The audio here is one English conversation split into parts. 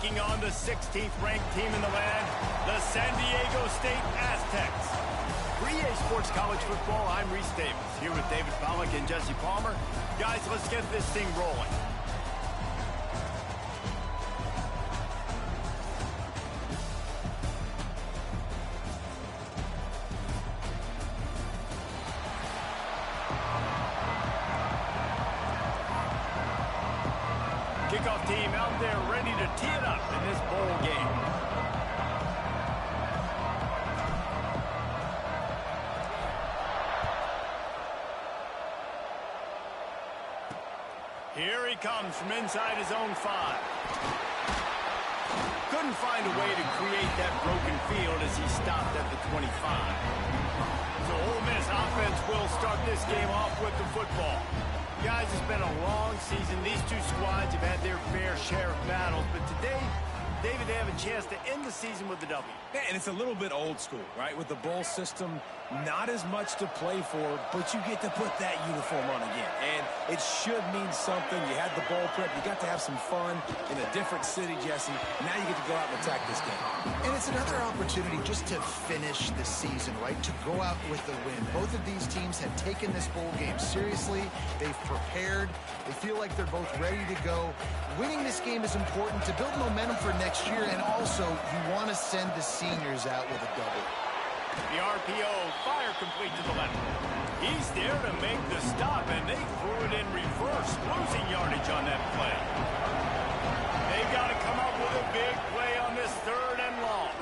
taking on the 16th ranked team in the land, the San Diego State Aztecs. For EA Sports College Football, I'm Reese Davis, here with David Pollack and Jesse Palmer. Guys, let's get this thing rolling. Kickoff team out there ready to tee it up in this bowl game. Here he comes from inside his own 5. Couldn't find a way to create that broken field as he stopped at the 25. So Ole Miss offense will start this game off with the football. Guys, it's been a long season. These two squads have had their fair share of battles, but today, David, they have a chance to end the season with a W. Yeah, and it's a little bit old school, right? With the bowl system, not as much to play for, but you get to put that uniform on again. And it should mean something. You had the bowl prep. You got to have some fun in a different city, Jesse. Now you get to go out and attack this game. And it's another opportunity just to finish the season, right? To go out with the win. Both of these teams have taken this bowl game seriously. They've prepared. They feel like they're both ready to go. Winning this game is important to build momentum for next year, and also you want to send the seniors out with a W. The RPO, fire complete to the left. He's there to make the stop, and they threw it in reverse, losing yardage on that play. They've got to come up with a big play on this 3rd and long.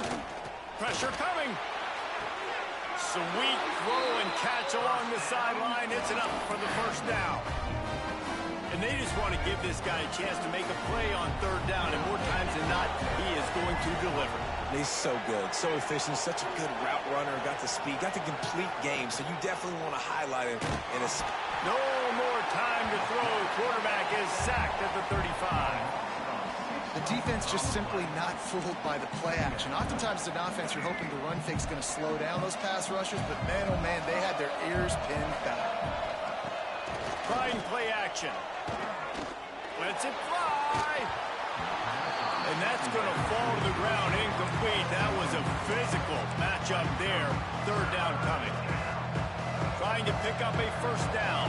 Pressure coming. Sweet throw and catch along the sideline. It's enough for the 1st down. And they just want to give this guy a chance to make a play on 3rd down, and more times than not, he is going to deliver. He's so good, so efficient, such a good route runner, got the speed, got the complete game, so you definitely want to highlight him in a... No more time to throw. Quarterback is sacked at the 35. The defense just simply not fooled by the play action. Oftentimes, an offense, you're hoping the run fake's going to slow down those pass rushers, but man, oh man, they had their ears pinned back. Trying play action. Lets it fly. And that's going to fall to the ground incomplete. That was a physical matchup there. 3rd down coming. Trying to pick up a 1st down.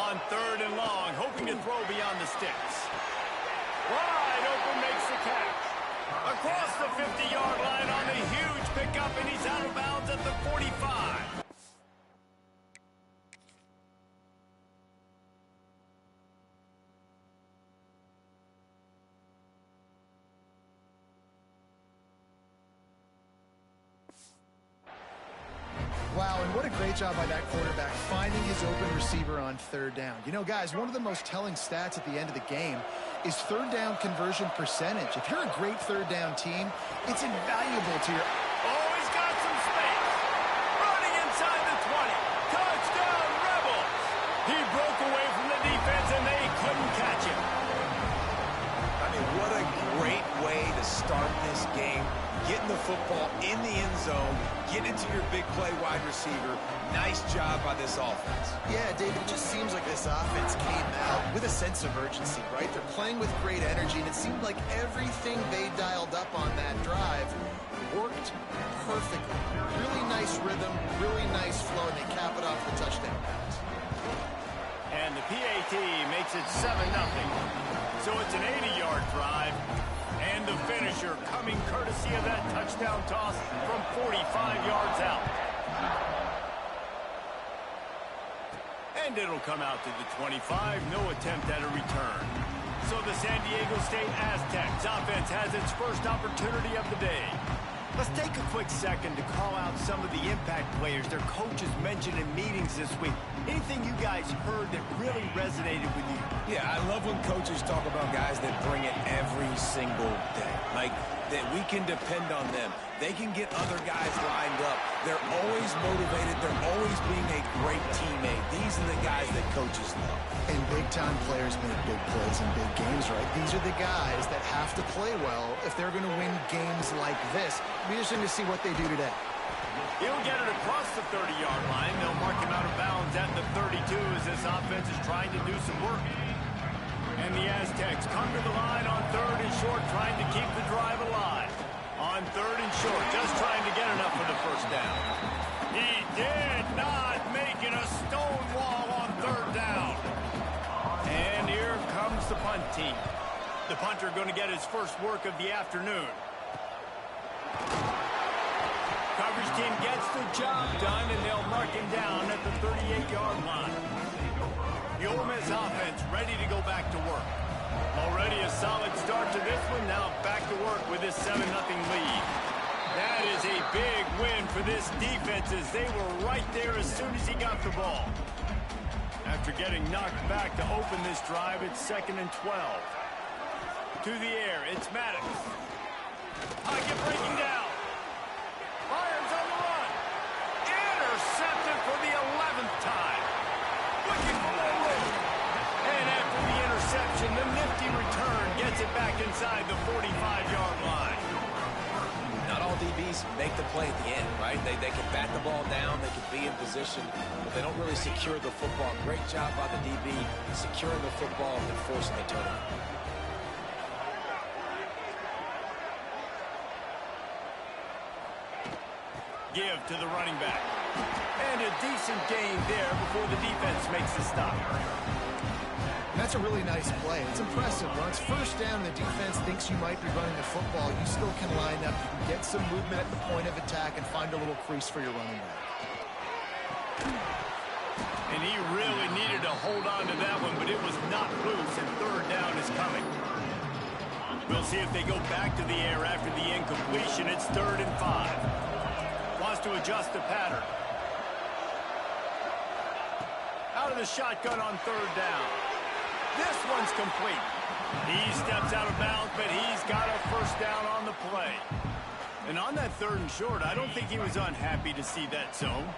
On 3rd and long, hoping to throw beyond the sticks. Wide open makes the catch. Across the 50-yard line on the huge pickup, and he's out of bounds at the 45. Wow, and what a great job by that quarterback finding his open receiver on 3rd down. You know, guys, one of the most telling stats at the end of the game is 3rd down conversion percentage. If you're a great 3rd down team, it's invaluable to your... Oh, he's got some space. Running inside the 20. Touchdown, Rebels. He broke away from the defense, and they couldn't catch him. I mean, what a great way to start this game. Getting the football in the end zone, getting it to your big play wide receiver. Nice job by this offense. Yeah, David, it just seems like this offense came out with a sense of urgency, right? They're playing with great energy, and it seemed like everything they dialed up on that drive worked perfectly. Really nice rhythm, really nice flow, and they cap it off with touchdown pass. And the PAT makes it 7-0. So it's an 80-yard drive. And the finisher coming courtesy of that touchdown toss from 45 yards out. And it'll come out to the 25. No attempt at a return. So the San Diego State Aztecs offense has its first opportunity of the day. Let's take a quick second to call out some of the impact players their coaches mentioned in meetings this week. Anything you guys heard that really resonated with you? Yeah, I love when coaches talk about guys that bring it every single day. Like, that we can depend on them. They can get other guys lined up. They're always motivated. They're always being a great teammate. These are the guys that coaches love. And big-time players make big plays in big games, right? These are the guys that have to play well if they're going to win games like this. It'll be interesting to see what they do today. He'll get it across the 30-yard line. They'll mark him out of bounds at the 32 as this offense is trying to do some work. short, trying to keep the drive alive. On 3rd and short, just trying to get enough for the first down. He did not make it a stone wall on 3rd down. And here comes the punt team. The punter going to get his first work of the afternoon. Coverage team gets the job done, and they'll mark him down at the 38-yard line. The Ole Miss offense ready to go back to work. Already a solid start to this one. Now back to work with this 7-0 lead. That is a big win for this defense, as they were right there as soon as he got the ball. After getting knocked back to open this drive, it's 2nd and 12. To the air, it's Maddox. Pocket breaking down. Fires on the run. Intercepted for the 11th time. Looking for more room. And after the interception, the nifty return gets it back inside the 45-yard line. Not all DBs make the play at the end, right? They can bat the ball down, they can be in position, but they don't really secure the football. Great job by the DB securing the football and forcing the turnover. Give to the running back. And a decent gain there before the defense makes the stop. That's a really nice play. It's impressive. When it's first down and the defense thinks you might be running the football, you still can line up. You can get some movement at the point of attack and find a little crease for your running back. And he really needed to hold on to that one, but it was not loose, and 3rd down is coming. We'll see if they go back to the air after the incompletion. It's 3rd and 5. Wants to adjust the pattern. Out of the shotgun on 3rd down. This one's complete. He steps out of bounds, but he's got a first down on the play. And on that 3rd and short, I don't think he was unhappy to see that zone.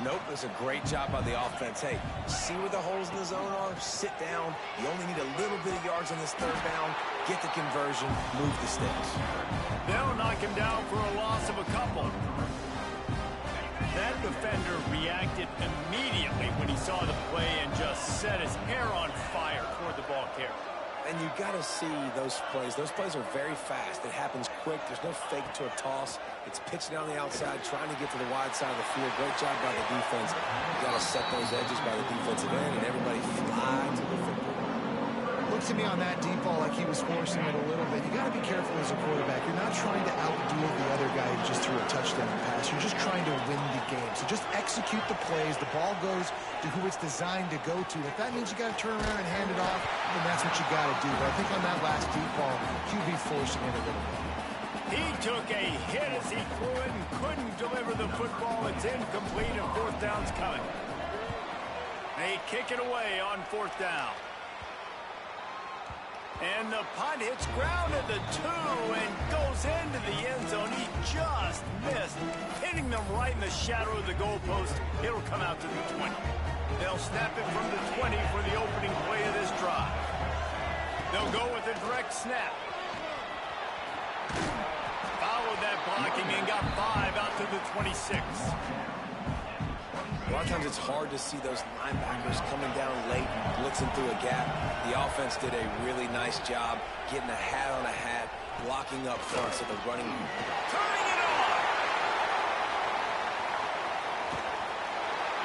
Nope, it's a great job by the offense. Hey, see where the holes in the zone are? Sit down. You only need a little bit of yards on this 3rd down. Get the conversion. Move the sticks. They'll knock him down for a loss of a couple. That defender reacted immediately when he saw the play and just set his hair on fire toward the ball carrier. And you got to see those plays. Those plays are very fast. It happens quick. There's no fake to a toss. It's pitching down the outside, trying to get to the wide side of the field. Great job by the defense. You got to set those edges by the defensive end, and everybody fly to the football. Looked to me on that deep ball like he was forcing it a little bit. You got to be careful as a quarterback. You're not trying to outdo the other guy who just threw a touchdown pass. You're just trying to win the game. So just execute the plays. The ball goes to who it's designed to go to. If that means you got to turn around and hand it off, then that's what you got to do. But I think on that last deep ball, QB forcing it a little bit. He took a hit as he threw it and couldn't deliver the football. It's incomplete, and 4th down's coming. They kick it away on 4th down. And the punt hits ground at the 2 and goes into the end zone. He just missed, hitting them right in the shadow of the goalpost. It'll come out to the 20. They'll snap it from the 20 for the opening play of this drive. They'll go with a direct snap. Followed that blocking and got 5 out to the 26. A lot of times it's hard to see those linebackers coming down late and blitzing through a gap. The offense did a really nice job getting a hat on a hat, blocking up front so the running... Turning it on!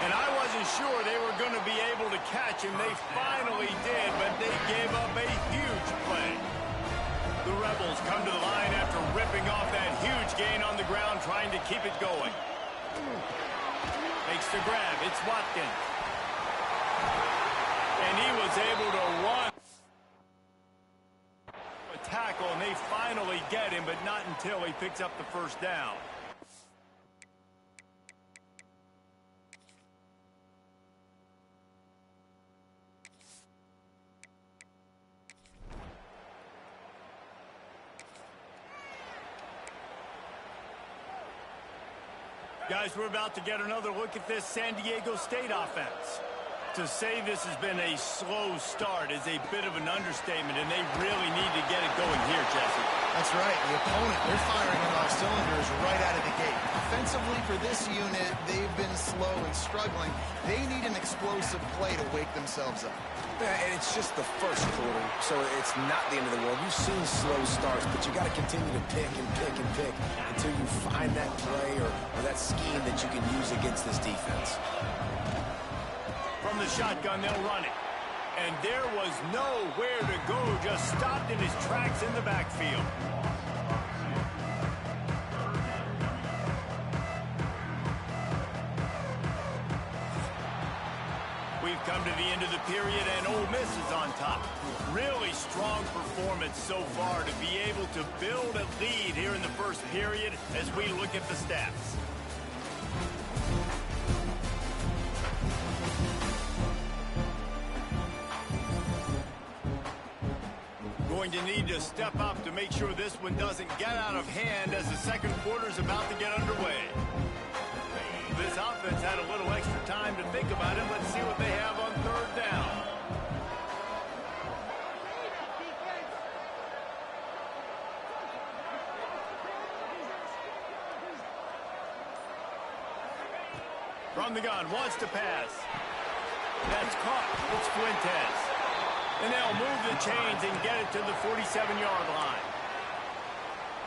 And I wasn't sure they were going to be able to catch him. They finally did, but they gave up a huge play. The Rebels come to the line after ripping off that huge gain on the ground, trying to keep it going. Makes the grab. It's Watkins. And he was able to run a tackle, and they finally get him, but not until he picks up the first down. Guys, we're about to get another look at this San Diego State offense. To say this has been a slow start is a bit of an understatement, and they really need to get it going here, Jesse. That's right. The opponent, they're firing on all cylinders right out of the gate. Offensively for this unit, they've been slow and struggling. They need an explosive play to wake themselves up. Yeah, and it's just the first quarter, so it's not the end of the world. You've seen slow starts, but you got to continue to pick and pick and pick until you find that play or that scheme that you can use against this defense. From the shotgun, they'll run it. And there was nowhere to go, just stopped in his tracks in the backfield. We've come to the end of the period, and Ole Miss is on top. Really strong performance so far to be able to build a lead here in the first period as we look at the stats. Going to need to step up to make sure this one doesn't get out of hand as the second quarter is about to get underway. This offense had a little extra time to think about it. Let's see what they have on third down. From the gun, wants to pass. That's caught. It's Fuentes. And they'll move the chains and get it to the 47-yard line.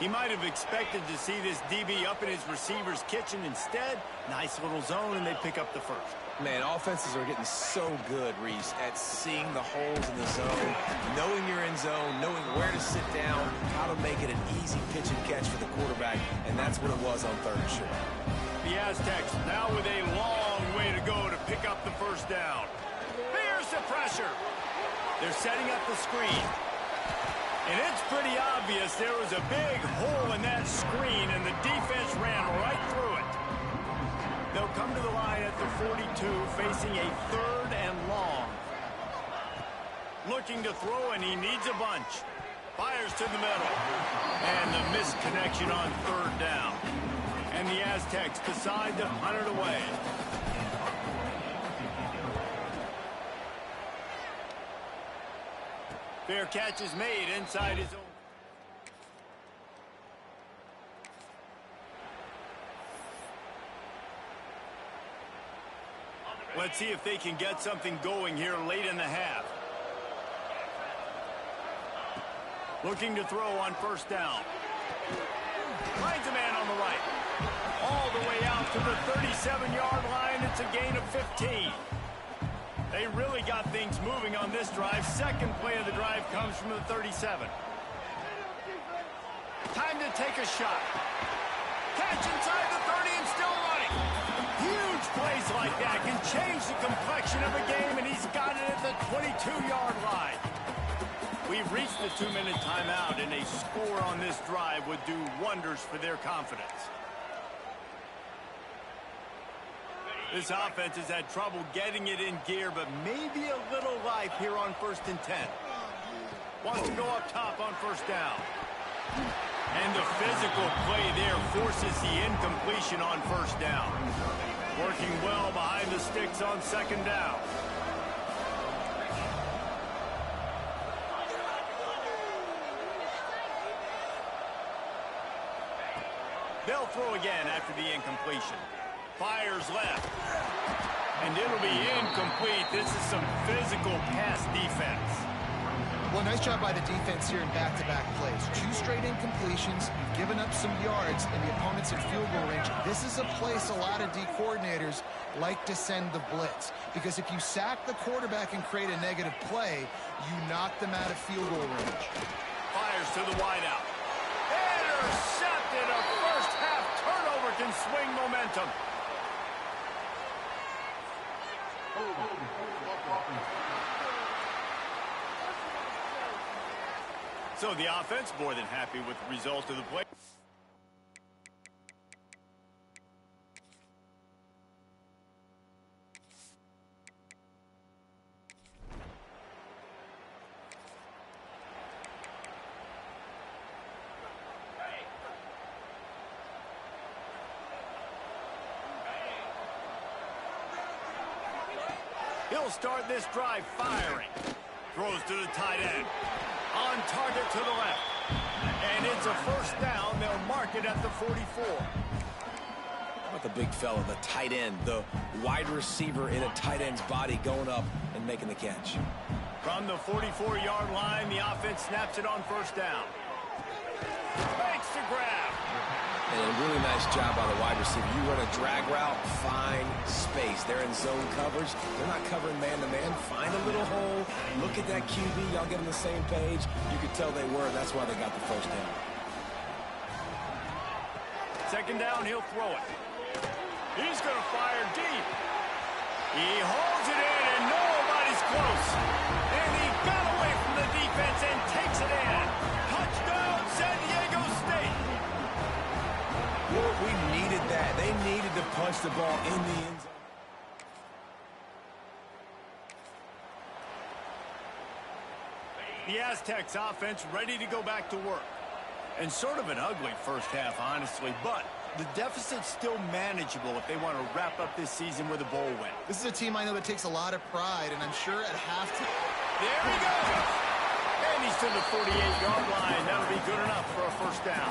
He might have expected to see this DB up in his receiver's kitchen. Instead, nice little zone, and they pick up the first. Man, offenses are getting so good, Reese, at seeing the holes in the zone, knowing you're in zone, knowing where to sit down, how to make it an easy pitch and catch for the quarterback, and that's what it was on third and short. The Aztecs now with a long way to go to pick up the first down. Here's the pressure. They're setting up the screen. And it's pretty obvious there was a big hole in that screen, and the defense ran right through it. They'll come to the line at the 42, facing a third and long. Looking to throw, and he needs a bunch. Fires to the middle. And the missed connection on third down. And the Aztecs decide to punt it away. Fair catch is made inside his own. Let's see if they can get something going here late in the half. Looking to throw on first down. Finds a man on the right. All the way out to the 37-yard line. It's a gain of 15. They really got things moving on this drive. Second play of the drive comes from the 37. Time to take a shot. Catch inside the 30 and still running. Huge plays like that can change the complexion of a game, and he's got it at the 22-yard line. We've reached the 2-minute timeout, and a score on this drive would do wonders for their confidence. This offense has had trouble getting it in gear, but maybe a little life here on 1st and 10. Wants to go up top on first down. And the physical play there forces the incompletion on first down. Working well behind the sticks on second down. They'll throw again after the incompletion. Fires left. And it'll be incomplete. This is some physical pass defense. Well, nice job by the defense here in back-to-back plays. 2 straight incompletions, given up some yards, and the opponent's in field goal range. This is a place a lot of D coordinators like to send the blitz, because if you sack the quarterback and create a negative play, you knock them out of field goal range. Fires to the wideout. Intercepted. A first-half turnover can swing momentum. So the offense more than happy with the result of the play. He'll start this drive firing. Throws to the tight end. On target to the left. And it's a first down. They'll mark it at the 44. How about the big fella, the tight end, the wide receiver in a tight end's body going up and making the catch. From the 44-yard line, the offense snaps it on first down. Makes the grab. And a really nice job by the wide receiver. You run a drag route, find space. They're in zone coverage. They're not covering man-to-man. Find a little hole. Look at that QB. Y'all get on the same page. You could tell they were. That's why they got the first down. Second down, he'll throw it. He's going to fire deep. He holds it in, and nobody's close. And he got away from the defense and takes it in. Touchdown, San Diego State. Well, we needed that. They needed to punch the ball in the end zone. The Aztecs offense ready to go back to work. And sort of an ugly first half, honestly, but the deficit's still manageable if they want to wrap up this season with a bowl win. This is a team I know that takes a lot of pride, and I'm sure at halftime. There he goes! And he's to the 48-yard line. That'll be good enough for a first down.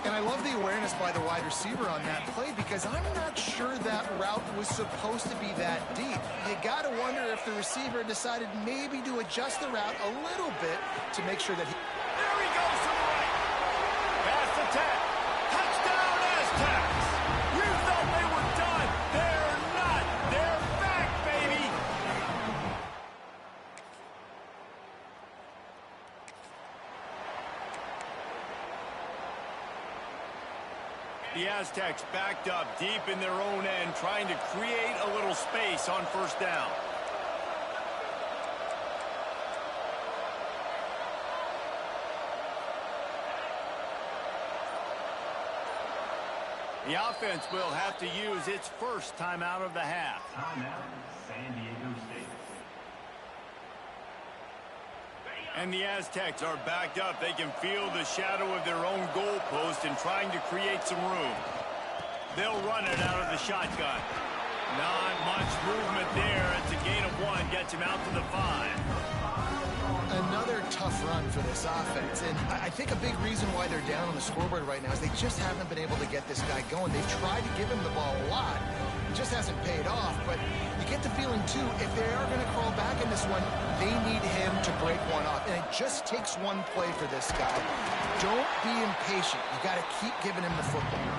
And I love the awareness by the wide receiver on that play because I'm not sure that route was supposed to be that deep. You got to wonder if the receiver decided maybe to adjust the route a little bit to make sure that he... There he goes to the right. Pass the 10. Touchdown, Aztecs. You thought they were done. They're not. They're back, baby. The Aztecs backed up deep in their own end, trying to create a little space on first down. The offense will have to use its first timeout of the half. Timeout, San Diego State. And the Aztecs are backed up. They can feel the shadow of their own goalpost and trying to create some room. They'll run it out of the shotgun. Not much movement there. It's a gain of 1. Gets him out to the 5. Another tough run for this offense, and I think a big reason why they're down on the scoreboard right now is they just haven't been able to get this guy going. They've tried to give him the ball a lot. It just hasn't paid off, but you get the feeling, too, if they are going to crawl back in this one, they need him to break one off, and it just takes one play for this guy. Don't be impatient. You got to keep giving him the football.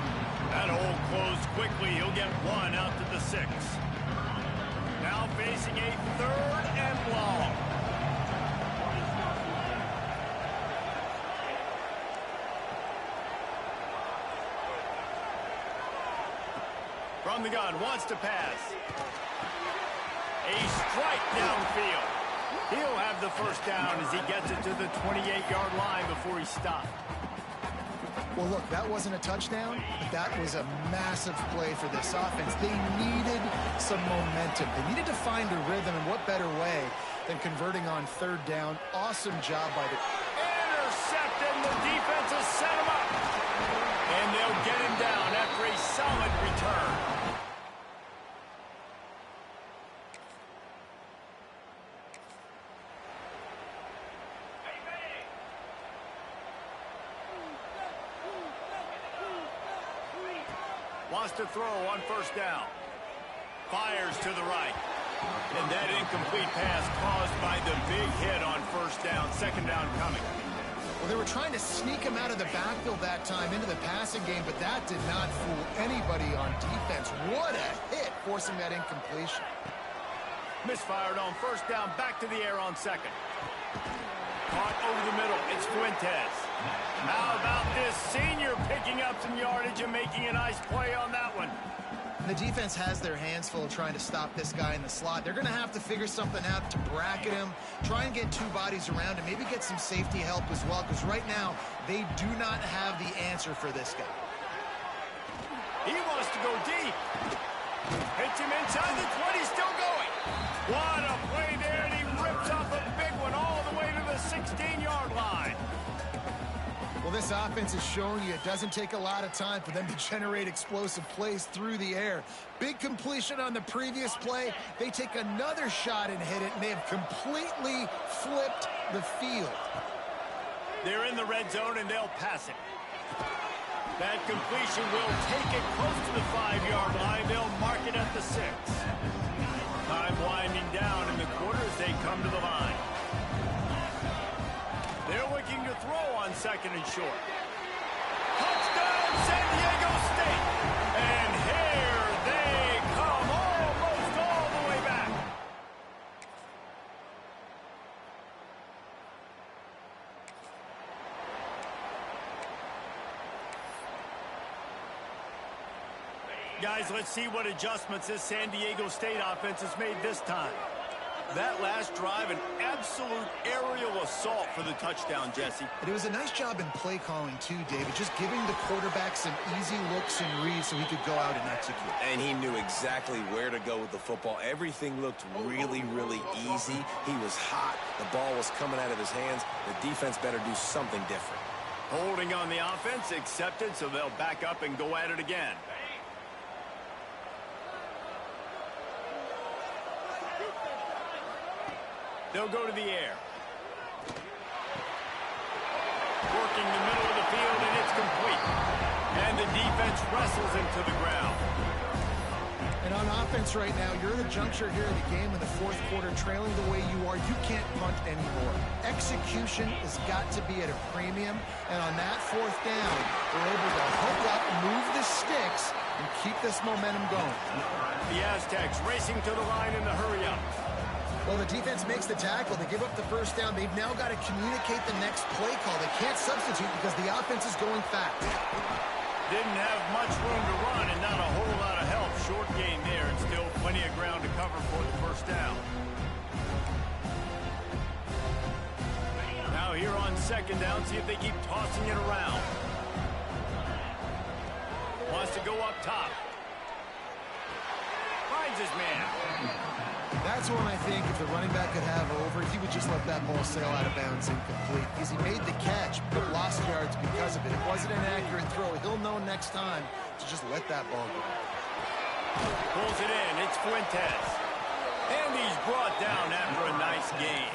That hole closed quickly. He'll get 1 out to the 6. Now facing a 3rd and long. From the gun, wants to pass. A strike downfield. He'll have the first down as he gets it to the 28-yard line before he stopped. Well, look, that wasn't a touchdown, but that was a massive play for this offense. They needed some momentum. They needed to find a rhythm, and what better way than converting on 3rd down. Awesome job by the... Intercepted, and the defense has set him up. And they'll get him down after a solid return. Wants to throw on first down. Fires to the right. And that incomplete pass caused by the big hit on first down. Second down coming. Well, they were trying to sneak him out of the backfield that time into the passing game, but that did not fool anybody on defense. What a hit, forcing that incompletion. Misfired on first down, back to the air on second. Caught over the middle, it's Fuentes. How about this senior picking up some yardage and making a nice play on that one? The defense has their hands full trying to stop this guy in the slot. They're going to have to figure something out to bracket him, try and get 2 bodies around him, maybe get some safety help as well, because right now they do not have the answer for this guy. He wants to go deep. Hits him inside the 20, still going. What a play there, and he rips off a big one all the way to the 16-yard line. Well, this offense is showing you it doesn't take a lot of time for them to generate explosive plays through the air. Big completion on the previous play. They take another shot and hit it, and they have completely flipped the field. They're in the red zone, and they'll pass it. That completion will take it close to the 5-yard line. They'll mark it at the 6. Time winding down in the quarter as they come to the line. They're looking to throw on 2nd and short. Touchdown, San Diego State! And here they come, almost all the way back. Guys, let's see what adjustments this San Diego State offense has made this time. That last drive, an absolute aerial assault for the touchdown, Jesse. But it was a nice job in play calling too, David, just giving the quarterback some easy looks and reads so he could go out and execute. And he knew exactly where to go with the football. Everything looked really, really easy. He was hot. The ball was coming out of his hands. The defense better do something different. Holding on the offense, accepted, so they'll back up and go at it again. They'll go to the air. Working the middle of the field, and it's complete. And the defense wrestles him to the ground. And on offense right now, you're at a juncture here in the game in the 4th quarter, trailing the way you are. You can't punt anymore. Execution has got to be at a premium. And on that 4th down, they're able to hook up, move the sticks, and keep this momentum going. The Aztecs racing to the line in the hurry-up. Well, the defense makes the tackle. They give up the 1st down. They've now got to communicate the next play call. They can't substitute because the offense is going fast. Didn't have much room to run and not a whole lot of help. Short gain there and still plenty of ground to cover for the 1st down. Now here on 2nd down, see if they keep tossing it around. Wants to go up top. Finds his man. That's one I think if the running back could have over, he would just let that ball sail out of bounds incomplete. Because he made the catch, but lost yards because of it. It wasn't an accurate throw. He'll know next time to just let that ball go. Pulls it in. It's Fuentes. And he's brought down after a nice gain.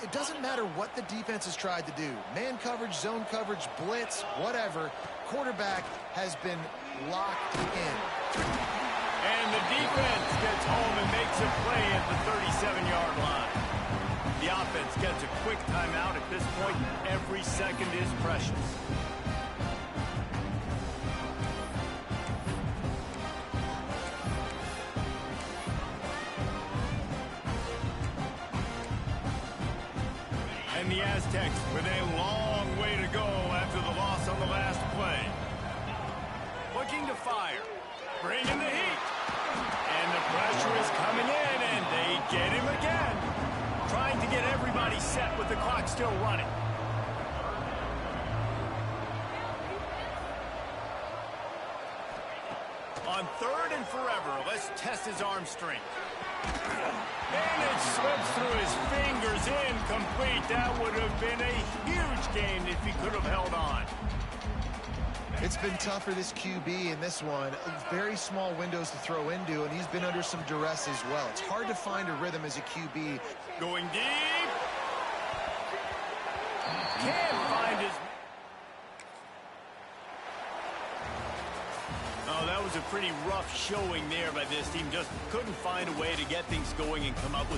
It doesn't matter what the defense has tried to do. Man coverage, zone coverage, blitz, whatever. Quarterback has been locked in. And the defense gets home and makes a play at the 37-yard line. The offense gets a quick timeout. At this point, every second is precious. And the Aztecs with a long way to go after the loss on the last play. Looking to fire. Bringing the heat. And the pressure is coming in, and they get him again. Trying to get everybody set with the clock still running. On 3rd and forever, let's test his arm strength. And it slips through his fingers, incomplete. That would have been a huge gain if he could have held on. It's been tough for this QB in this one. Very small windows to throw into, and he's been under some duress as well. It's hard to find a rhythm as a QB. Going deep. Can't find his... Oh, that was a pretty rough showing there by this team. Just couldn't find a way to get things going and come up with